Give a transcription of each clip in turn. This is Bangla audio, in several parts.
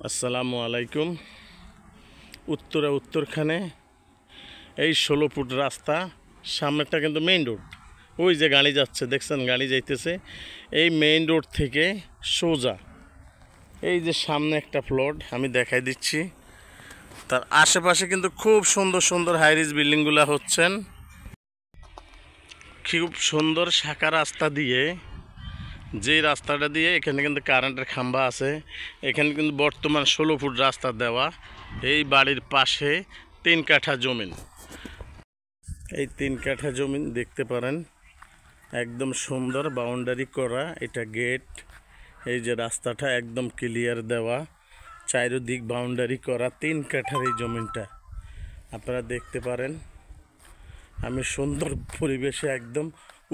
আসসালামু আলাইকুম। উত্তরখানে এই 16 ফুট রাস্তা, সামনেরটা কিন্তু মেইন রোড। ওই যে গাড়ি যাচ্ছে, দেখছেন গাড়ি যাইতেছে। এই মেইন রোড থেকে সোজা এই যে সামনে একটা প্লট আমি দেখাই দিচ্ছি, তার আশেপাশে কিন্তু খুব সুন্দর সুন্দর হাইরিজ বিল্ডিংগুলো হচ্ছেন। খুব সুন্দর শাখা রাস্তা দিয়ে, যে রাস্তাটা দিয়ে এখানে কিন্তু কারেন্টের খাম্বা আছে। এখানে কিন্তু বর্তমান 16 ফুট রাস্তা দেওয়া। এই বাড়ির পাশে 3 কাঠা জমিন। এই 3 কাঠা জমিন দেখতে পারেন, একদম সুন্দর বাউন্ডারি করা। এটা গেট, এই যে রাস্তাটা একদম ক্লিয়ার দেওয়া, চারিদিক বাউন্ডারি করা 3 কাঠার এই জমিনটা আপনারা দেখতে পারেন। আমি সুন্দর পরিবেশে একদম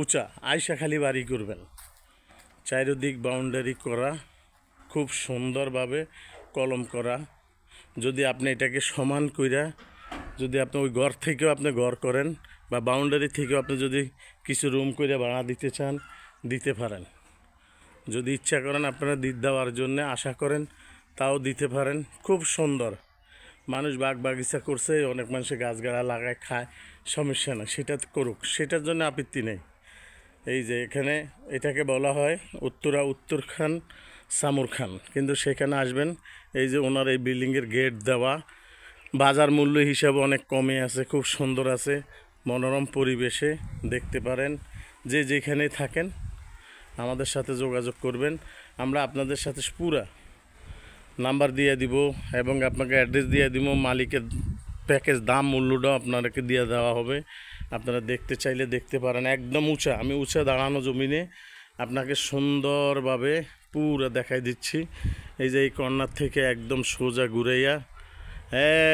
উঁচা আয়সা খালি বাড়ি করবেন। চারিদিক বাউন্ডারি করা, খুব সুন্দরভাবে কলম করা। যদি আপনি এটাকে সমান কইরা, যদি আপনি ওই ঘর থেকেও আপনি ঘর করেন বা বাউন্ডারি থেকেও আপনি যদি কিছু রুম করে ভাড়া দিতে চান, দিতে পারেন। যদি ইচ্ছা করেন আপনারা দেওয়ার জন্য আশা করেন, তাও দিতে পারেন। খুব সুন্দর। মানুষ বাগ বাগিচা করছে, অনেক মানুষে গাছগাড়া লাগায় খায়, সমস্যা না, সেটা করুক, সেটার জন্য আপত্তি নেই। এই যে এখানে এটাকে বলা হয় উত্তরখান সামুর খান, কিন্তু সেখানে আসবেন এই যে ওনার এই বিল্ডিংয়ের গেট দেওয়া, বাজার মূল্য হিসাবে অনেক কমে আছে, খুব সুন্দর আছে, মনোরম পরিবেশে দেখতে পারেন। যে যেখানে থাকেন আমাদের সাথে যোগাযোগ করবেন, আমরা আপনাদের সাথে পুরা নাম্বার দিয়ে দিব এবং আপনাকে অ্যাড্রেস দিয়ে দিব। মালিকের প্যাকেজ দাম মূল্যটাও আপনাদেরকে দিয়ে দেওয়া হবে। আপনারা দেখতে চাইলে দেখতে পারেন। একদম উঁচা, আমি উঁচা দাঁড়ানো জমিনে আপনাকে সুন্দরভাবে পুরো দেখাই দিচ্ছি। এই যে এই কর্নার থেকে একদম সোজা ঘুরাইয়া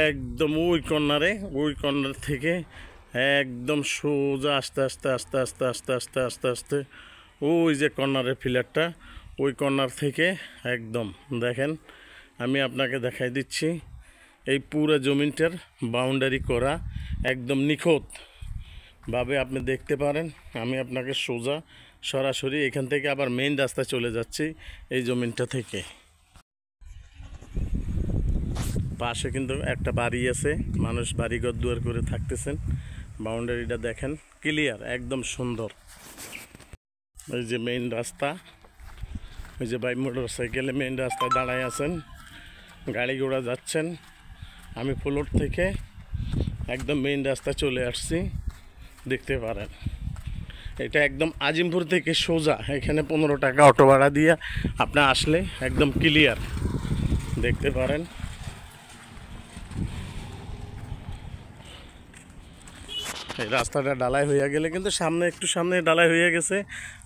একদম ওই কর্নার থেকে একদম সোজা আস্তে আস্তে আস্তে আস্তে আস্তে আস্তে আস্তে আস্তে ওই যে কর্নারের পিলারটা, ওই কর্নার থেকে একদম দেখেন, আমি আপনাকে দেখাই দিচ্ছি। এই পুরো জমিনটার বাউন্ডারি করা একদম নিখুঁতভাবে আপনি দেখতে পারেন। আমি আপনাকে সোজা সরাসরি এখান থেকে আবার মেইন রাস্তায় চলে যাচ্ছি এই জমিনটা থেকে। পাশে কিন্তু একটা বাড়ি আছে, মানুষ বাড়িঘর দুয়ার করে থাকতেছেন। বাউন্ডারিটা দেখেন ক্লিয়ার, একদম সুন্দর। এই যে মেইন রাস্তা, ওই যে বাইক মোটর সাইকেলে মেইন রাস্তায় দাঁড়ায় আছেন, গাড়ি ঘোড়া যাচ্ছেন। আমি ফ্লোর থেকে একদম মেইন রাস্তায় চলে আসছি, দেখতে পারেন। এটা একদম আজিমপুর থেকে সোজা, এখানে 15 টাকা অটো ভাড়া দিয়ে আপনি আসলে একদম ক্লিয়ার দেখতে পারেন। এই রাস্তাটা ডালাই হয়ে গেলে কিন্তু সামনে ডালাই হয়ে গেছে,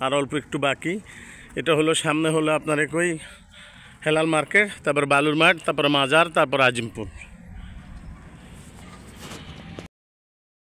আর অল্প একটু বাকি। এটা হলো সামনে হলো আপনার কই হেলাল মার্কেট, তারপর বালুর মাঠ, তারপর মাজার, তারপর আজিমপুর।